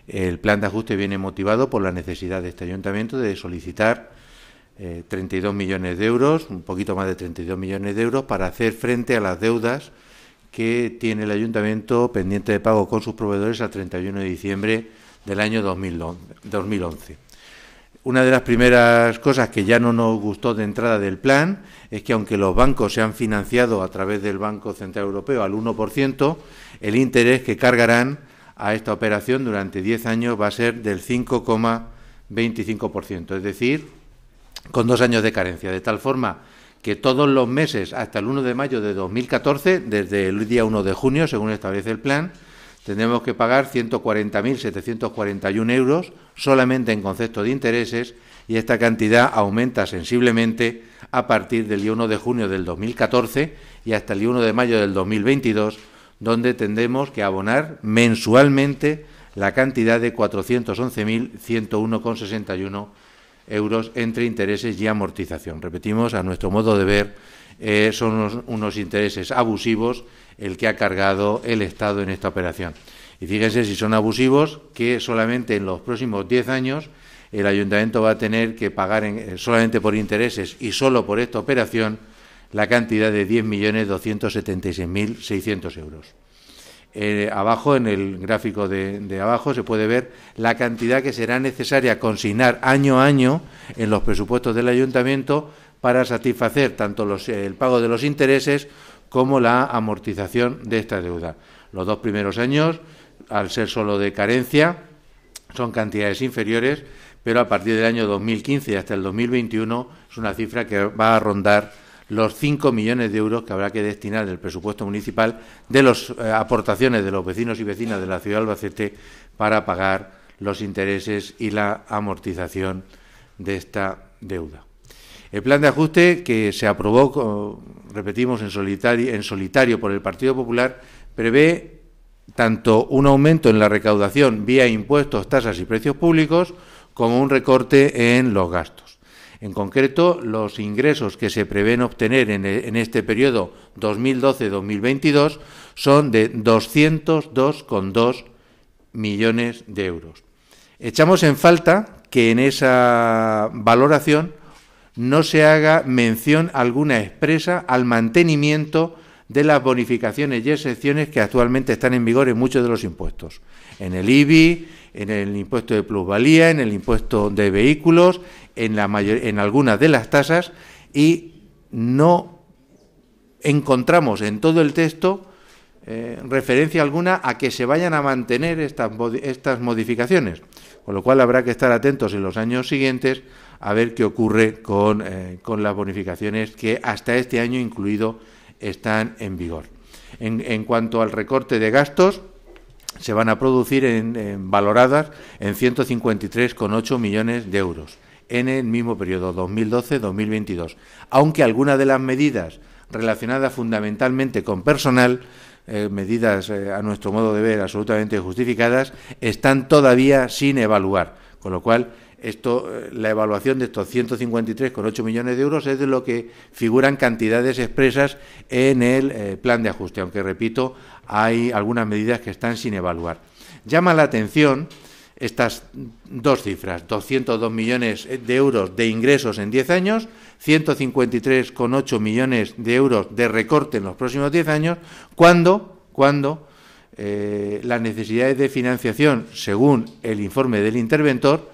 El plan de ajuste viene motivado por la necesidad de este ayuntamiento de solicitar 32 millones de euros, un poquito más de 32 millones de euros, para hacer frente a las deudas que tiene el ayuntamiento pendiente de pago con sus proveedores al 31 de diciembre del año 2011. Una de las primeras cosas que ya no nos gustó de entrada del plan es que, aunque los bancos se han financiado a través del Banco Central Europeo al 1%, el interés que cargarán a esta operación durante 10 años va a ser del 5,25%, es decir, con 2 años de carencia, de tal forma que todos los meses hasta el 1 de mayo de 2014, desde el día 1 de junio, según establece el plan, tendremos que pagar 140.741 euros solamente en concepto de intereses, y esta cantidad aumenta sensiblemente a partir del día 1 de junio del 2014 y hasta el día 1 de mayo del 2022, donde tendremos que abonar mensualmente la cantidad de 411.101,61 euros entre intereses y amortización. Repetimos, a nuestro modo de ver, son unos intereses abusivos el que ha cargado el Estado en esta operación. Y fíjense si son abusivos, que solamente en los próximos 10 años el ayuntamiento va a tener que pagar solamente por intereses y solo por esta operación la cantidad de 10.276.600 euros. Abajo, en el gráfico de abajo, se puede ver la cantidad que será necesaria consignar año a año en los presupuestos del ayuntamiento para satisfacer tanto el pago de los intereses como la amortización de esta deuda. Los 2 primeros años, al ser solo de carencia, son cantidades inferiores, pero a partir del año 2015 hasta el 2021 es una cifra que va a rondar los 5 millones de euros que habrá que destinar del presupuesto municipal de las aportaciones de los vecinos y vecinas de la ciudad de Albacete para pagar los intereses y la amortización de esta deuda. El plan de ajuste, que se aprobó, repetimos, en solitario por el Partido Popular, prevé tanto un aumento en la recaudación vía impuestos, tasas y precios públicos, como un recorte en los gastos. En concreto, los ingresos que se prevén obtener en este periodo 2012-2022 son de 202,2 millones de euros. Echamos en falta que en esa valoración no se haga mención alguna expresa al mantenimiento de las bonificaciones y excepciones que actualmente están en vigor en muchos de los impuestos, en el IBI, en el impuesto de plusvalía, en el impuesto de vehículos, en algunas de las tasas, y no encontramos en todo el texto referencia alguna a que se vayan a mantener estas modificaciones, con lo cual habrá que estar atentos en los años siguientes a ver qué ocurre con las bonificaciones que hasta este año incluido están en vigor. En cuanto al recorte de gastos, se van a producir valoradas en 153,8 millones de euros en el mismo periodo 2012-2022, aunque algunas de las medidas relacionadas fundamentalmente con personal, medidas a nuestro modo de ver absolutamente justificadas, están todavía sin evaluar, con lo cual la evaluación de estos 153,8 millones de euros es de lo que figuran cantidades expresas en el plan de ajuste, aunque, repito, hay algunas medidas que están sin evaluar. Llama la atención estas dos cifras: 202 millones de euros de ingresos en 10 años, 153,8 millones de euros de recorte en los próximos 10 años, cuando las necesidades de financiación, según el informe del interventor,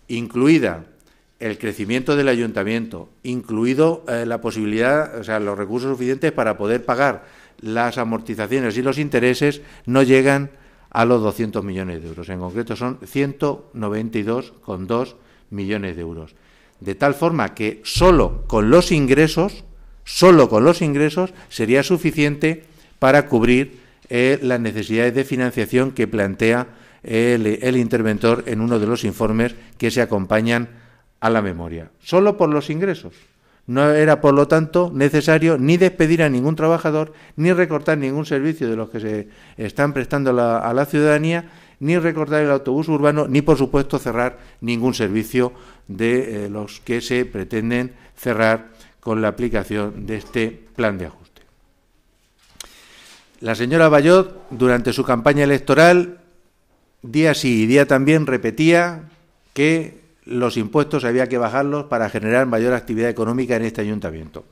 incluida el crecimiento del ayuntamiento, incluido la posibilidad, o sea, los recursos suficientes para poder pagar las amortizaciones y los intereses, no llegan a los 200 millones de euros. En concreto son 192,2 millones de euros. De tal forma que solo con los ingresos sería suficiente para cubrir las necesidades de financiación que plantea el interventor en uno de los informes que se acompañan a la memoria. Solo por los ingresos. No era, por lo tanto, necesario ni despedir a ningún trabajador, ni recortar ningún servicio de los que se están prestando a la ciudadanía, ni recortar el autobús urbano, ni, por supuesto, cerrar ningún servicio de los que se pretenden cerrar con la aplicación de este plan de ajuste. La señora Bayot, durante su campaña electoral, día sí y día también repetía que los impuestos había que bajarlos para generar mayor actividad económica en este ayuntamiento.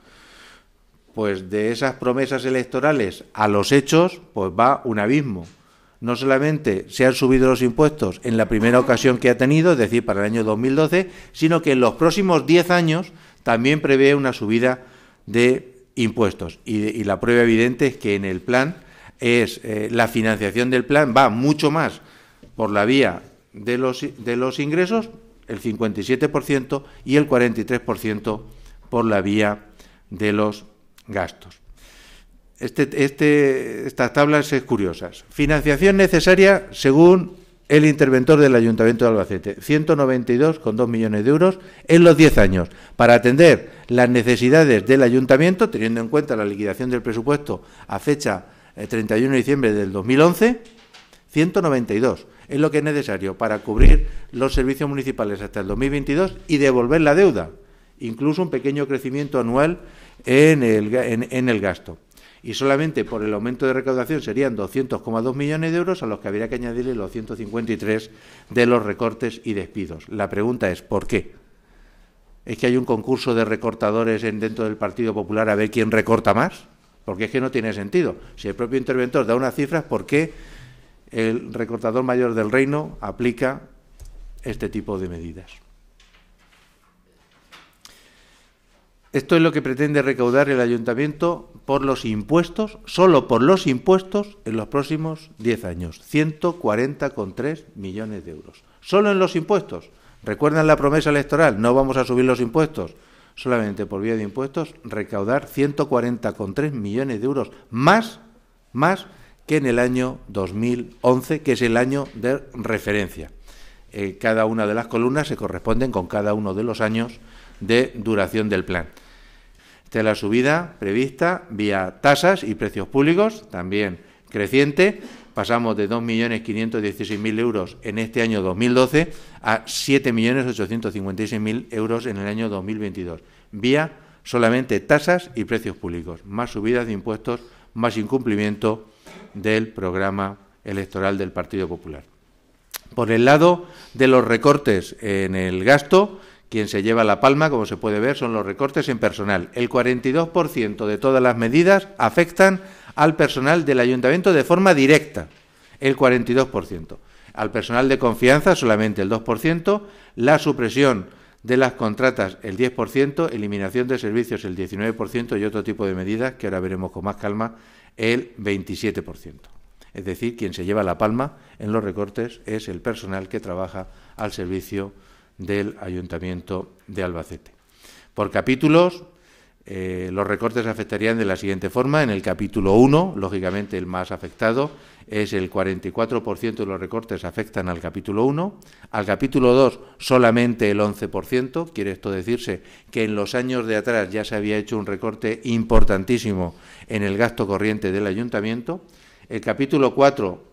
Pues de esas promesas electorales a los hechos, pues va un abismo. No solamente se han subido los impuestos en la primera ocasión que ha tenido, es decir, para el año 2012, sino que en los próximos 10 años también prevé una subida de impuestos. Y la prueba evidente es que en el plan la financiación del plan va mucho más por la vía de los ingresos, el 57%, y el 43% por la vía de los gastos. Estas tablas es curiosas. Financiación necesaria según el interventor del Ayuntamiento de Albacete, 192,2 millones de euros en los 10 años, para atender las necesidades del Ayuntamiento, teniendo en cuenta la liquidación del presupuesto a fecha 31 de diciembre del 2011, 192 es lo que es necesario para cubrir los servicios municipales hasta el 2022 y devolver la deuda, incluso un pequeño crecimiento anual en el gasto. Y solamente por el aumento de recaudación serían 200,2 millones de euros, a los que habría que añadirle los 153 de los recortes y despidos. La pregunta es, ¿por qué? ¿Es que hay un concurso de recortadores dentro del Partido Popular a ver quién recorta más? Porque es que no tiene sentido. Si el propio interventor da unas cifras, ¿por qué el recortador mayor del reino aplica este tipo de medidas? Esto es lo que pretende recaudar el Ayuntamiento por los impuestos, solo por los impuestos, en los próximos 10 años. 140,3 millones de euros. Solo en los impuestos. ¿Recuerdan la promesa electoral? No vamos a subir los impuestos. Solamente por vía de impuestos, recaudar 140,3 millones de euros más que en el año 2011, que es el año de referencia. Cada una de las columnas se corresponden con cada uno de los años de duración del plan. Esta es la subida prevista vía tasas y precios públicos, también creciente. Pasamos de 2.516.000 euros en este año 2012 a 7.856.000 euros en el año 2022, vía solamente tasas y precios públicos, más subidas de impuestos, más incumplimiento del programa electoral del Partido Popular. Por el lado de los recortes en el gasto, quien se lleva la palma, como se puede ver, son los recortes en personal. El 42% de todas las medidas afectan al personal del Ayuntamiento de forma directa, el 42%. Al personal de confianza solamente el 2%, la supresión de las contratas el 10%, eliminación de servicios el 19% y otro tipo de medidas que ahora veremos con más calma el 27%. Es decir, quien se lleva la palma en los recortes es el personal que trabaja al servicio del Ayuntamiento de Albacete. Por capítulos, los recortes afectarían de la siguiente forma. En el capítulo 1, lógicamente el más afectado, es el 44% de los recortes afectan al capítulo 1. Al capítulo 2, solamente el 11%. Quiere esto decirse que en los años de atrás ya se había hecho un recorte importantísimo en el gasto corriente del Ayuntamiento. El capítulo 4,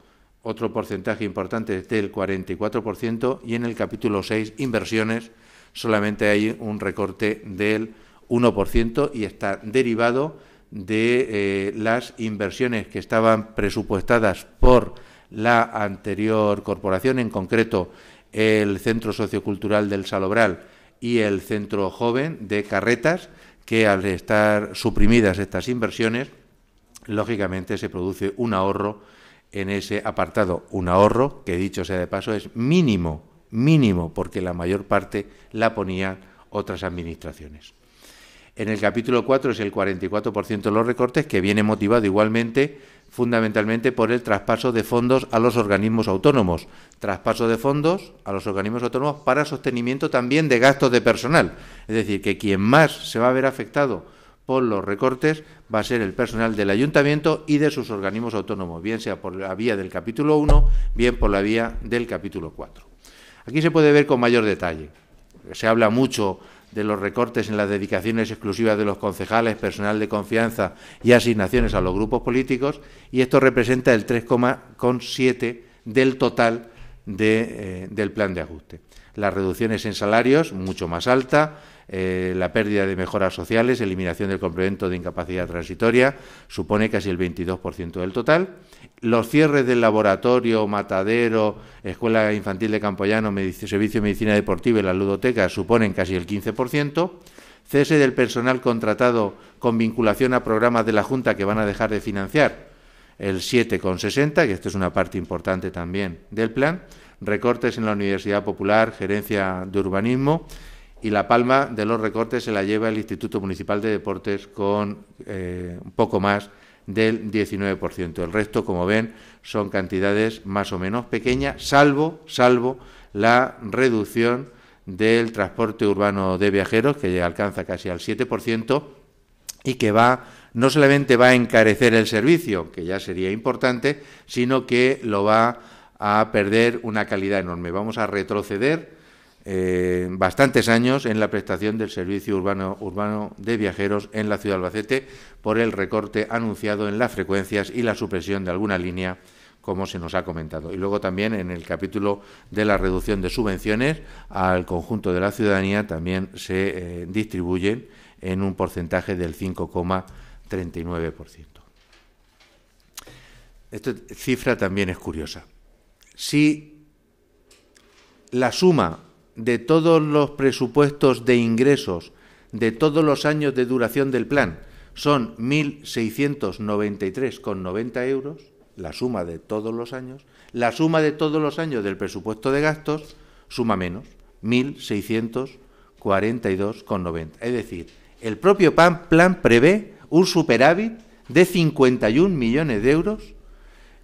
otro porcentaje importante del 44%, y en el capítulo 6, inversiones, solamente hay un recorte del 1% y está derivado de las inversiones que estaban presupuestadas por la anterior corporación, en concreto el Centro Sociocultural del Salobral y el Centro Joven de Carretas, que al estar suprimidas estas inversiones, lógicamente se produce un ahorro en ese apartado, un ahorro que, dicho sea de paso, es mínimo, porque la mayor parte la ponían otras administraciones. En el capítulo 4 es el 44% de los recortes, que viene motivado igualmente, fundamentalmente, por el traspaso de fondos a los organismos autónomos. Traspaso de fondos a los organismos autónomos para sostenimiento también de gastos de personal. Es decir, que quien más se va a ver afectado por los recortes va a ser el personal del Ayuntamiento y de sus organismos autónomos, bien sea por la vía del capítulo 1, bien por la vía del capítulo 4. Aquí se puede ver con mayor detalle. Se habla mucho de los recortes en las dedicaciones exclusivas de los concejales, personal de confianza y asignaciones a los grupos políticos, y esto representa el 3,7% del total del plan de ajuste. Las reducciones en salarios, mucho más alta, la pérdida de mejoras sociales, eliminación del complemento de incapacidad transitoria, supone casi el 22% del total. Los cierres del laboratorio, matadero, escuela infantil de Campoyano, servicio de medicina deportiva y las ludotecas suponen casi el 15%. Cese del personal contratado con vinculación a programas de la Junta que van a dejar de financiar, el 7,60, que esto es una parte importante también del plan. Recortes en la Universidad Popular, gerencia de urbanismo, y la palma de los recortes se la lleva el Instituto Municipal de Deportes con un poco más del 19%. El resto, como ven, son cantidades más o menos pequeñas, salvo la reducción del transporte urbano de viajeros, que ya alcanza casi al 7%, y que no solamente va a encarecer el servicio, que ya sería importante, sino que lo va a perder una calidad enorme. Vamos a retroceder bastantes años en la prestación del servicio urbano de viajeros en la ciudad de Albacete por el recorte anunciado en las frecuencias y la supresión de alguna línea, como se nos ha comentado. Y luego también en el capítulo de la reducción de subvenciones al conjunto de la ciudadanía también se distribuyen en un porcentaje del 5,39%. Esta cifra también es curiosa. Si la suma de todos los presupuestos de ingresos de todos los años de duración del plan son 1.693,90 euros, la suma de todos los años, la suma de todos los años del presupuesto de gastos suma menos, 1.642,90. Es decir, el propio plan prevé un superávit de 51 millones de euros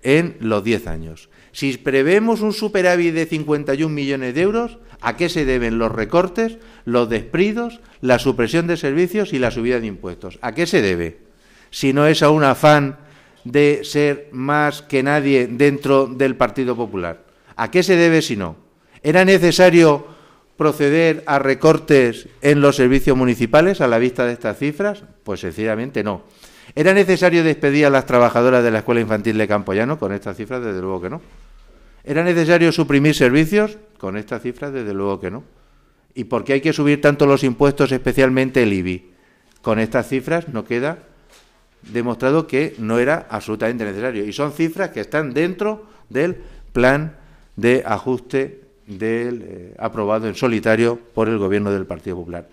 en los 10 años. Si prevemos un superávit de 51 millones de euros, ¿a qué se deben los recortes, los despidos, la supresión de servicios y la subida de impuestos? ¿A qué se debe? Si no es a un afán de ser más que nadie dentro del Partido Popular. ¿A qué se debe si no? ¿Era necesario proceder a recortes en los servicios municipales a la vista de estas cifras? Pues sencillamente no. ¿Era necesario despedir a las trabajadoras de la Escuela Infantil de Campoyano? Con estas cifras, desde luego que no. ¿Era necesario suprimir servicios? Con estas cifras, desde luego que no. ¿Y por qué hay que subir tanto los impuestos, especialmente el IBI? Con estas cifras no queda demostrado que no era absolutamente necesario. Y son cifras que están dentro del plan de ajuste aprobado en solitario por el Gobierno del Partido Popular.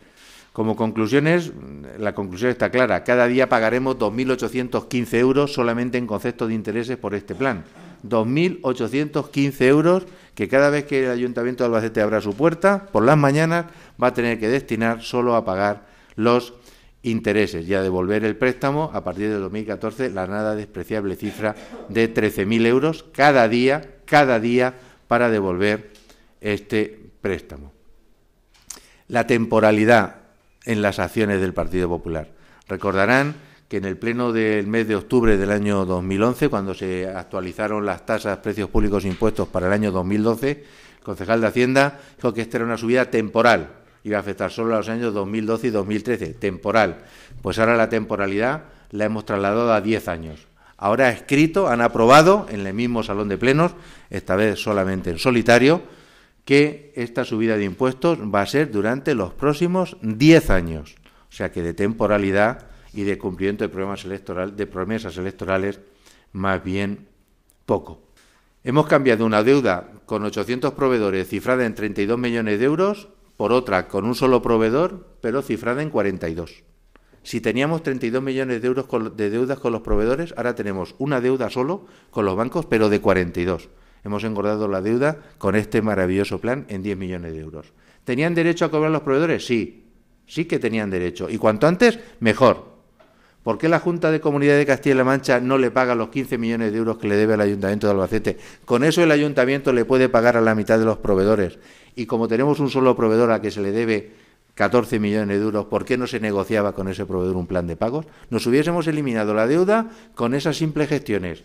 Como conclusiones, la conclusión está clara. Cada día pagaremos 2.815 euros solamente en concepto de intereses por este plan. 2.815 euros que cada vez que el Ayuntamiento de Albacete abra su puerta, por las mañanas, va a tener que destinar solo a pagar los intereses y a devolver el préstamo a partir de 2014, la nada despreciable cifra de 13.000 euros cada día para devolver este préstamo. La temporalidad en las acciones del Partido Popular. Recordarán que en el pleno del mes de octubre del año 2011, cuando se actualizaron las tasas, precios públicos e impuestos para el año 2012, el concejal de Hacienda dijo que esta era una subida temporal, iba a afectar solo a los años 2012 y 2013, temporal. Pues ahora la temporalidad la hemos trasladado a 10 años. Ahora escrito, han aprobado en el mismo salón de plenos, esta vez solamente en solitario, que esta subida de impuestos va a ser durante los próximos 10 años. O sea que de temporalidad y de cumplimiento de promesas electorales, más bien poco. Hemos cambiado una deuda con 800 proveedores cifrada en 32 millones de euros por otra con un solo proveedor, pero cifrada en 42. Si teníamos 32 millones de euros de deudas con los proveedores, ahora tenemos una deuda solo con los bancos, pero de 42. Hemos engordado la deuda con este maravilloso plan en 10 millones de euros. ¿Tenían derecho a cobrar los proveedores? Sí que tenían derecho. Y cuanto antes, mejor. ¿Por qué la Junta de Comunidad de Castilla-La Mancha no le paga los 15 millones de euros que le debe al Ayuntamiento de Albacete? Con eso el Ayuntamiento le puede pagar a la mitad de los proveedores. Y como tenemos un solo proveedor a que se le debe 14 millones de euros, ¿por qué no se negociaba con ese proveedor un plan de pagos? Nos hubiésemos eliminado la deuda con esas simples gestiones.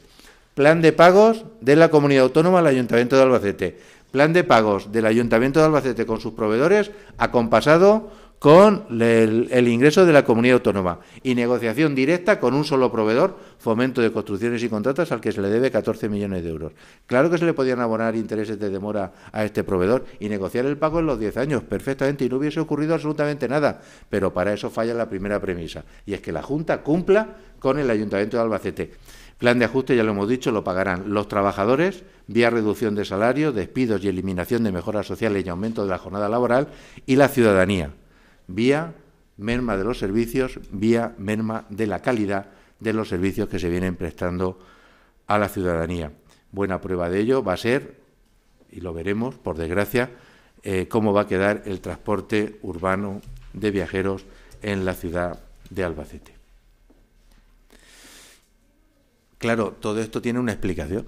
Plan de pagos de la Comunidad Autónoma al Ayuntamiento de Albacete. Plan de pagos del Ayuntamiento de Albacete con sus proveedores acompasado con el ingreso de la comunidad autónoma y negociación directa con un solo proveedor, Fomento de Construcciones y Contratas, al que se le debe 14 millones de euros. Claro que se le podían abonar intereses de demora a este proveedor y negociar el pago en los 10 años perfectamente y no hubiese ocurrido absolutamente nada, pero para eso falla la primera premisa, y es que la Junta cumpla con el Ayuntamiento de Albacete. Plan de ajuste, ya lo hemos dicho, lo pagarán los trabajadores vía reducción de salario, despidos y eliminación de mejoras sociales y aumento de la jornada laboral, y la ciudadanía vía merma de los servicios, vía merma de la calidad de los servicios que se vienen prestando a la ciudadanía. Buena prueba de ello va a ser, y lo veremos, por desgracia, cómo va a quedar el transporte urbano de viajeros en la ciudad de Albacete. Claro, todo esto tiene una explicación.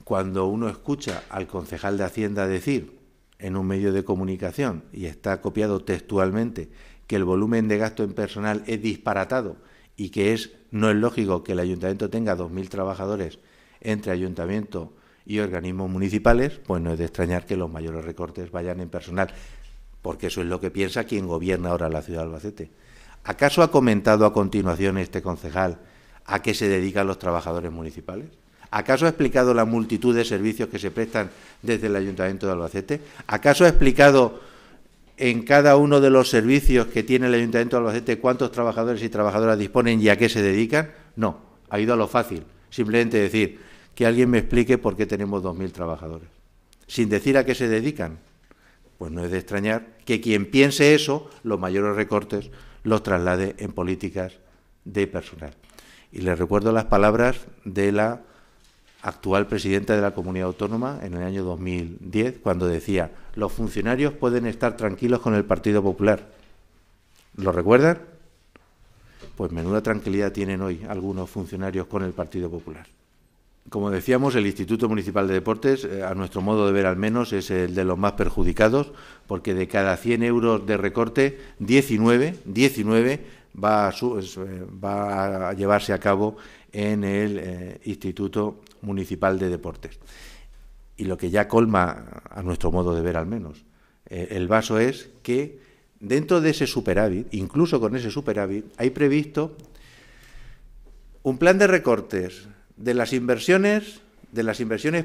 Cuando uno escucha al concejal de Hacienda decir en un medio de comunicación, y está copiado textualmente, que el volumen de gasto en personal es disparatado y que no es lógico que el ayuntamiento tenga 2.000 trabajadores entre ayuntamiento y organismos municipales, pues no es de extrañar que los mayores recortes vayan en personal, porque eso es lo que piensa quien gobierna ahora la ciudad de Albacete. ¿Acaso ha comentado a continuación este concejal a qué se dedican los trabajadores municipales? ¿Acaso ha explicado la multitud de servicios que se prestan desde el Ayuntamiento de Albacete? ¿Acaso ha explicado en cada uno de los servicios que tiene el Ayuntamiento de Albacete cuántos trabajadores y trabajadoras disponen y a qué se dedican? No, ha ido a lo fácil, simplemente decir que alguien me explique por qué tenemos 2.000 trabajadores, sin decir a qué se dedican. Pues no es de extrañar que quien piense eso, los mayores recortes los traslade en políticas de personal. Y les recuerdo las palabras de la actual presidenta de la Comunidad Autónoma en el año 2010, cuando decía: los funcionarios pueden estar tranquilos con el Partido Popular. ¿Lo recuerdan? Pues menuda tranquilidad tienen hoy algunos funcionarios con el Partido Popular. Como decíamos, el Instituto Municipal de Deportes, a nuestro modo de ver al menos, es el de los más perjudicados, porque de cada 100 euros de recorte, 19 va a llevarse a cabo en el Instituto Municipal de Deportes. Y lo que ya colma, a nuestro modo de ver al menos, el vaso es que dentro de ese superávit, incluso con ese superávit, hay previsto un plan de recortes de las inversiones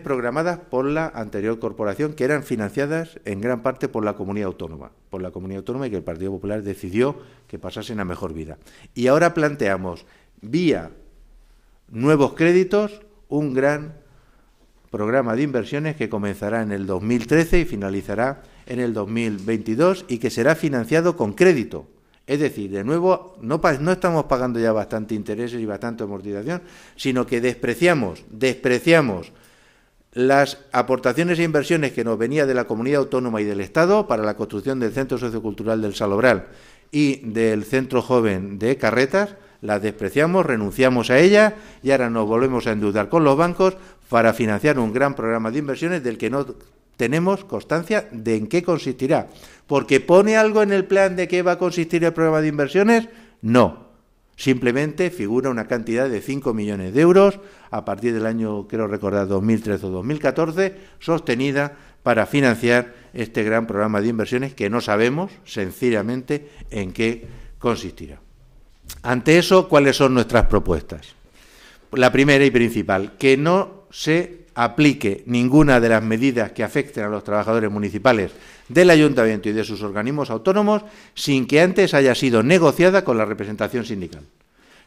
programadas por la anterior corporación, que eran financiadas en gran parte por la comunidad autónoma y que el Partido Popular decidió que pasasen a mejor vida. Y ahora planteamos, vía nuevos créditos, un gran programa de inversiones que comenzará en el 2013 y finalizará en el 2022 y que será financiado con crédito. Es decir, de nuevo, no estamos pagando ya bastante intereses y bastante amortización, sino que despreciamos las aportaciones e inversiones que nos venía de la comunidad autónoma y del Estado para la construcción del Centro Sociocultural del Salobral y del Centro Joven de Carretas. Las despreciamos, renunciamos a ellas y ahora nos volvemos a endeudar con los bancos para financiar un gran programa de inversiones del que no tenemos constancia de en qué consistirá. ¿Porque pone algo en el plan de qué va a consistir el programa de inversiones? No. Simplemente figura una cantidad de 5 millones de euros a partir del año, creo recordar, 2013 o 2014, sostenida para financiar este gran programa de inversiones que no sabemos, sencillamente, en qué consistirá. Ante eso, ¿cuáles son nuestras propuestas? La primera y principal, que no se aplique ninguna de las medidas que afecten a los trabajadores municipales del Ayuntamiento y de sus organismos autónomos sin que antes haya sido negociada con la representación sindical.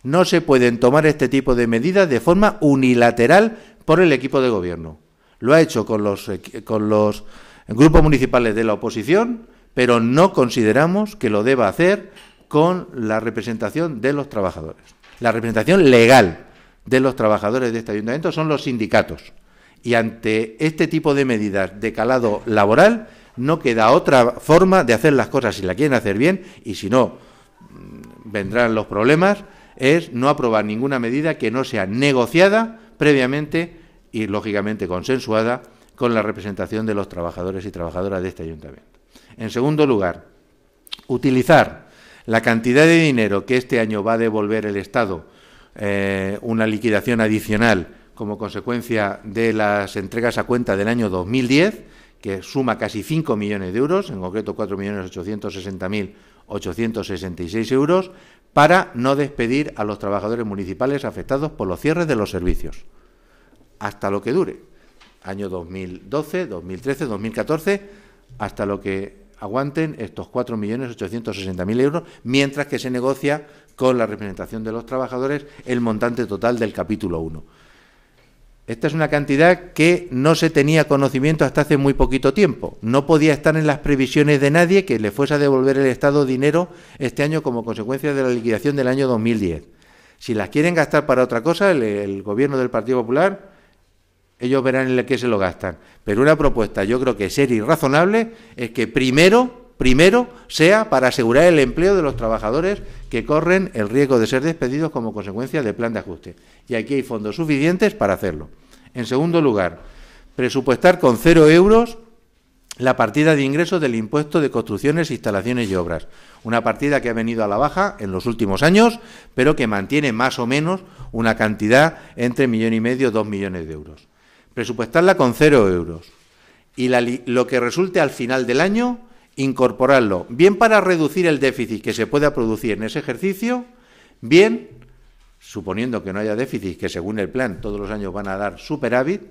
No se pueden tomar este tipo de medidas de forma unilateral por el equipo de gobierno. Lo ha hecho con los grupos municipales de la oposición, pero no consideramos que lo deba hacer con la representación de los trabajadores. La representación legal de los trabajadores de este ayuntamiento son los sindicatos. Y ante este tipo de medidas de calado laboral, no queda otra forma de hacer las cosas si la quieren hacer bien, y si no, vendrán los problemas, es no aprobar ninguna medida que no sea negociada previamente y, lógicamente, consensuada con la representación de los trabajadores y trabajadoras de este ayuntamiento. En segundo lugar, utilizar la cantidad de dinero que este año va a devolver el Estado, una liquidación adicional como consecuencia de las entregas a cuenta del año 2010, que suma casi 5 millones de euros, en concreto 4.860.866 euros, para no despedir a los trabajadores municipales afectados por los cierres de los servicios, hasta lo que dure, año 2012, 2013, 2014, hasta lo que aguanten estos 4.860.000 euros, mientras que se negocia con la representación de los trabajadores el montante total del capítulo 1. Esta es una cantidad que no se tenía conocimiento hasta hace muy poquito tiempo. No podía estar en las previsiones de nadie que le fuese a devolver el Estado dinero este año como consecuencia de la liquidación del año 2010. Si las quieren gastar para otra cosa, el Gobierno del Partido Popular, ellos verán en qué se lo gastan. Pero una propuesta, yo creo que seria y razonable, es que primero sea para asegurar el empleo de los trabajadores que corren el riesgo de ser despedidos como consecuencia del plan de ajuste. Y aquí hay fondos suficientes para hacerlo. En segundo lugar, presupuestar con 0 euros la partida de ingresos del impuesto de construcciones, instalaciones y obras. Una partida que ha venido a la baja en los últimos años, pero que mantiene más o menos una cantidad entre 1,5 millones y 2 millones de euros. Presupuestarla con 0 euros. Y lo que resulte al final del año, incorporarlo, bien para reducir el déficit que se pueda producir en ese ejercicio, bien, suponiendo que no haya déficit, que según el plan todos los años van a dar superávit,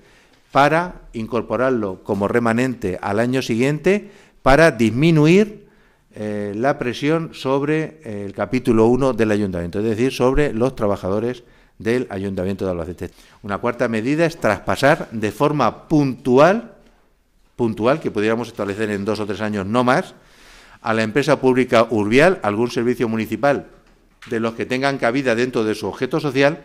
para incorporarlo como remanente al año siguiente para disminuir la presión sobre el capítulo 1 del Ayuntamiento, es decir, sobre los trabajadores del Ayuntamiento de Albacete. Una cuarta medida es traspasar de forma puntual, que pudiéramos establecer en 2 o 3 años, no más, a la empresa pública Urbial algún servicio municipal de los que tengan cabida dentro de su objeto social,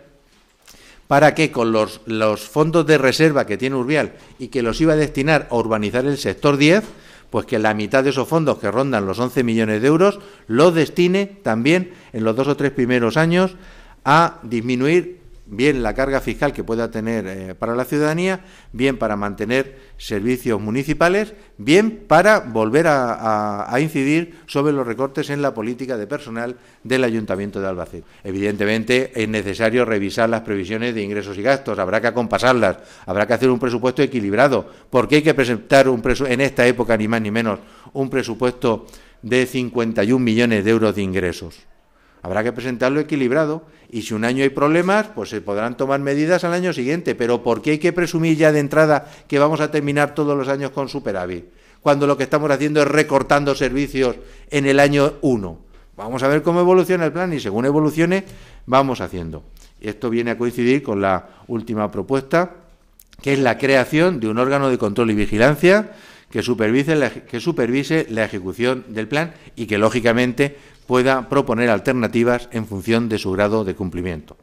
para que con los fondos de reserva que tiene Urbial y que los iba a destinar a urbanizar el sector 10, pues que la mitad de esos fondos, que rondan los 11 millones de euros, los destine también en los 2 o 3 primeros años a disminuir bien la carga fiscal que pueda tener para la ciudadanía, bien para mantener servicios municipales, bien para volver a incidir sobre los recortes en la política de personal del Ayuntamiento de Albacete. Evidentemente es necesario revisar las previsiones de ingresos y gastos, habrá que acompasarlas, habrá que hacer un presupuesto equilibrado, porque hay que presentar en esta época, ni más ni menos, un presupuesto de 51 millones de euros de ingresos. Habrá que presentarlo equilibrado y si un año hay problemas, pues se podrán tomar medidas al año siguiente. Pero ¿por qué hay que presumir ya de entrada que vamos a terminar todos los años con superávit? Cuando lo que estamos haciendo es recortando servicios en el año 1. Vamos a ver cómo evoluciona el plan y según evolucione vamos haciendo. Y esto viene a coincidir con la última propuesta, que es la creación de un órgano de control y vigilancia que supervise la ejecución del plan y que, lógicamente, pueda proponer alternativas en función de su grado de cumplimiento.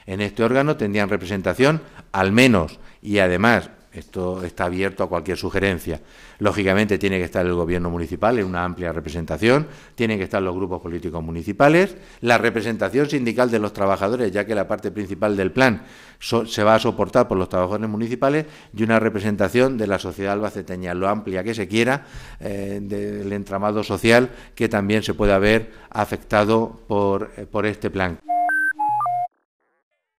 En este órgano tendrían representación, al menos, y además, esto está abierto a cualquier sugerencia, lógicamente tiene que estar el Gobierno municipal en una amplia representación, tienen que estar los grupos políticos municipales, la representación sindical de los trabajadores, ya que la parte principal del plan se va a soportar por los trabajadores municipales, y una representación de la sociedad albaceteña, lo amplia que se quiera, del entramado social que también se pueda ver afectado por este plan.